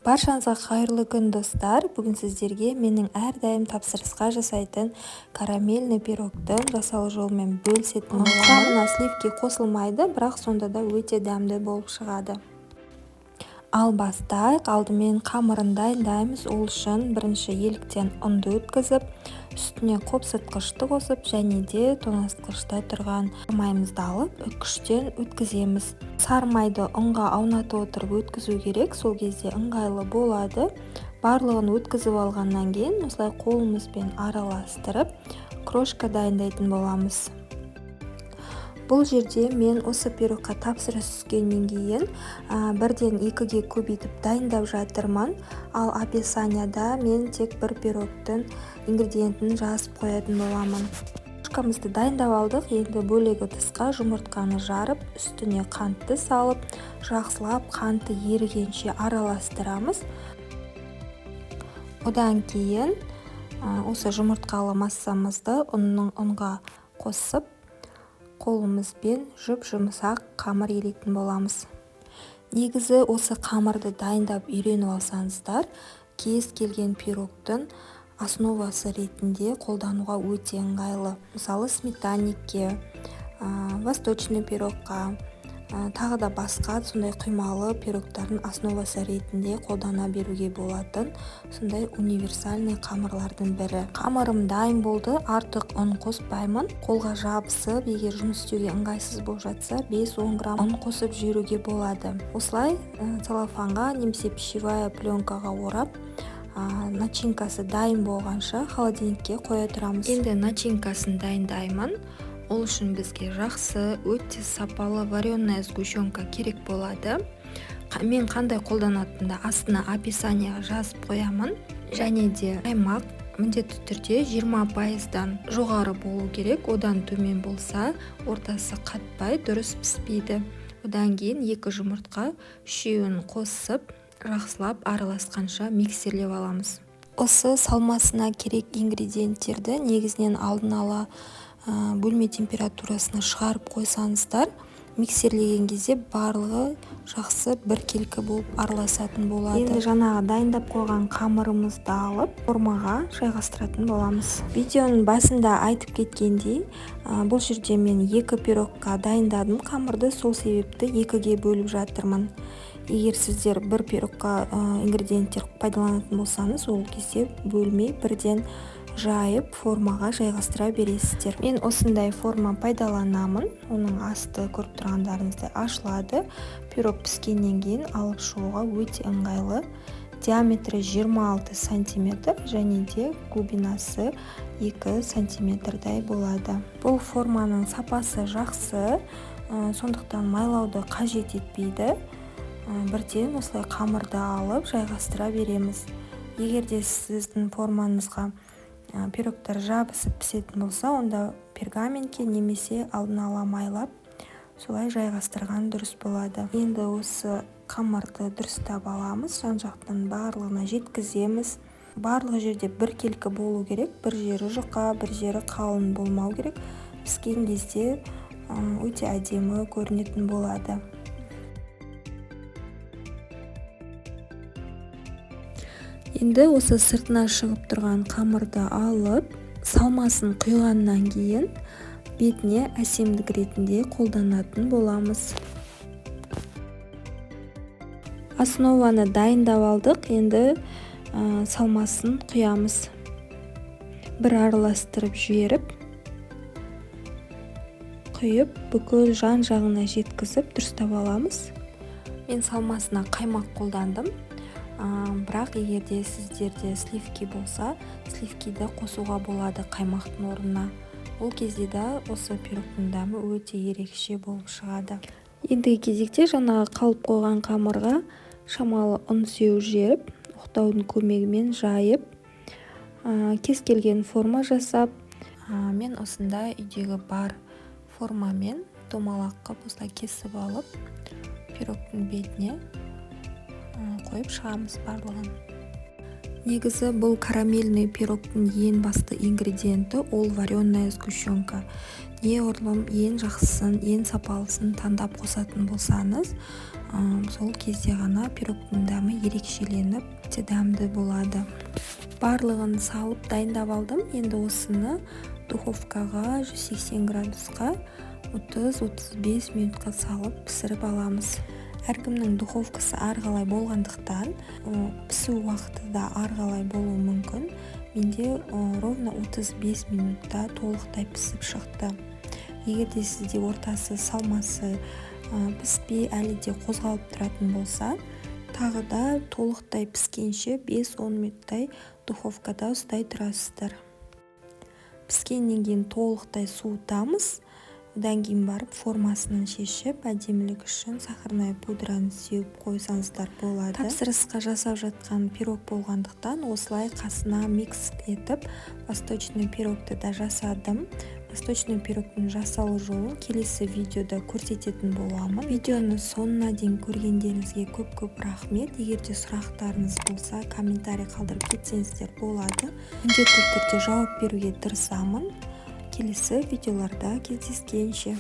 Баршаңызға қайырлы күн достар. Бүгін сіздерге менің әрдайым тапсырысқа жасайтын карамельный пирогтың жасалу жолымен бөлісетін боламын. Құрамына сливки қосылмайды, бірақ сонда да өте дәмді болып шығады. Ал бастайық. Алдымен қамырын дайындаймыз. Ол үшін бірінші еліктен ұнды өткізіп, үстіне қопсытқышты қосып, және де тоңазытқышта тұрған маймызды алып, үккіштен өткіземіз. Сары майды ұнға аунатып отырып өткізу керек, сол кезде ыңғайлы болады. Барлығын өткізіп алғаннан кейін, осылай қолымызбен араластырып, крошка дайындайтын боламыз. Бұл жерде мен осы пирогқа тапсырыс түскеннен кейін бірден 2-ге көбейтіп дайындап жатырмын. Ал описанияда мен тек бір пирогтың ингредиентін жазып қоятын боламын. Крошкамызды дайындап алдық. Енді бөлек ыдысқа жұмыртқаны жарып, үстіне қантты салып, жақсылап қанты ерігенше араластырамыз. Одан кейін осы жұмыртқалы массамызды ұнға қосып, қолымызбен жұп-жұмсақ қамыр елейтін боламыз. Негізі осы қамырды дайындап үйреніп алсаңыздар, кез келген пирогтың основасы ретінде қолдануға өте ыңғайлы. Мысалы сметанникке, восточный пирогқа, тағы да басқа сондай құймалы пирогтардың основасы ретінде қолдана беруге болатын сондай универсальный қамырлардың бірі. Қамырым дайын болды, артық ұн қоспаймын. Қолға жабысып, егер жұмыс істеуге ыңғайсыз болып жатса, 5-10 грамм ұн қосып жіберуге болады. Осылай целлофанға немесе пищевая пленкаға орап, начинкасы дайын болғанша холодильникке қоя тұрамыз. Енді начинкасын дайындаймын. Ол үшін бізге жақсы, өте сапалы вареная сгущенка керек болады. Мен қандай қолданатынымды астына описанияға жазып қоямын. Және де қаймақ міндетті түрде 20%-дан жоғары болу керек. Одан төмен болса, ортасы қатпай, дұрыс піспейді. Одан кейін 2 жұмыртқа үшеуін қосып, жақсылап араласқанша миксерлеп аламыз. Осы салмасына керек ингредиенттерді негізінен алдын ала бөлме температурасына шығарып қойсаңыздар, миксерлеген кезде барлығы жақсы біркелкі болып араласатын болады. Енді жаңағы дайындап қойған қамырымызды алып, формаға жайғастыратын боламыз. Видеоның басында айтып кеткендей, бұл жерде мен 2 пирогқа дайындадым қамырды, сол себепті 2-ге бөліп жатырмын. Егер сіздер бір пирогқа ингредиенттер пайдаланатын болсаңыз, ол кезде бөлмей бірден жайып формаға жайғастыра бересіздер. Мен осындай форма пайдаланамын. Оның асты көріп тұрғандарыңыздай ашылады. Пирог піскеннен кейін алып шығуға өте ыңғайлы. Диаметрі 26 см және де глубинасы 2 см-дай болады. Бұл форманың сапасы жақсы, сондықтан майлауды қажет етпейді. Бірден осылай қамырды алып жайғастыра береміз. Егер де сіздің формаңызға пирогтар жабысып пісетін болса, онда пергаментке немесе алдын ала майлап, солай жайғастырған дұрыс болады. Енді осы қамырды дұрыстап аламыз, жан-жақтан барлығына жеткіземіз. Барлық жерде біркелкі болу керек, бір жері жұқа, бір жері қалың болмау керек. Піскен кезде өте әдемі көрінетін болады. Енді осы сыртына шығып тұрған қамырды алып, салмасын құйғаннан кейін бетіне әсемдік ретінде қолданатын боламыз. Основаны дайындап алдық, енді салмасын құямыз. Бір араластырып жіберіп, құйып, бүкіл жан-жағына жеткізіп дұрыстап аламыз. Мен салмасына қаймақ қолдандым. Бірақ егерде сіздерде сливки болса, сливкиді қосуға болады қаймақтың орнына. Ол кезде де осы пирогтың дәмі өте ерекше болып шығады. Ендігі кезекте жаңағы қалып қойған қамырға шамалы ұн сеуіп жіберіп, оқтаудың көмегімен жайып, кез келген форма жасап, мен осындай үйдегі бар формамен домалақ қып осылай кесіп алып, пирогтың бетіне қойып шығамыз барлығын. Негізі бұл карамельный пирогтың ең басты ингредиенті ол вареная сгущенка. Неғұрлым ең жақсысын, ең сапалысын таңдап қосатын болсаңыз, сол кезде ғана пирогтың дәмі ерекшеленіп өте дәмді болады. Барлығын салып дайындап алдым. Енді осыны духовкаға 180 градусқа 30-35 минутқа салып пісіріп аламыз. Әркімнің духовкасы арғалай болғандықтан пісу уақыты да арғалай болуы мүмкін. Менде ровно 35 минутта толықтай пісіп шықты. Егер де сізде ортасы салмасы піспей әлі де қозғалып тұратын болса, тағы да толықтай піскенше 5-10 минуттай духовкада ұстай тұрасыздар. Піскеннен кейін толықтай суытамыз. Одан кейін барып формасынан шешіп, әдемілік үшін сахарная пудраны сеуіп қойсаңыздар болады. Тапсырысқа жасап жатқан пирог болғандықтан осылай қасына микс етіп, восточный пирогты да жасадым. Восточный пирогтың жасалу жолын келесі видеода көрсететін боламын. Видеоны соңына дейін көргендеріңізге көп рахмет. Егер де сұрақтарыңыз болса, комментарий қалдырып кетсеңіздер болады. Міндетті түрде жауап беруге тырысамын. Келесі видеоларда кездескенше.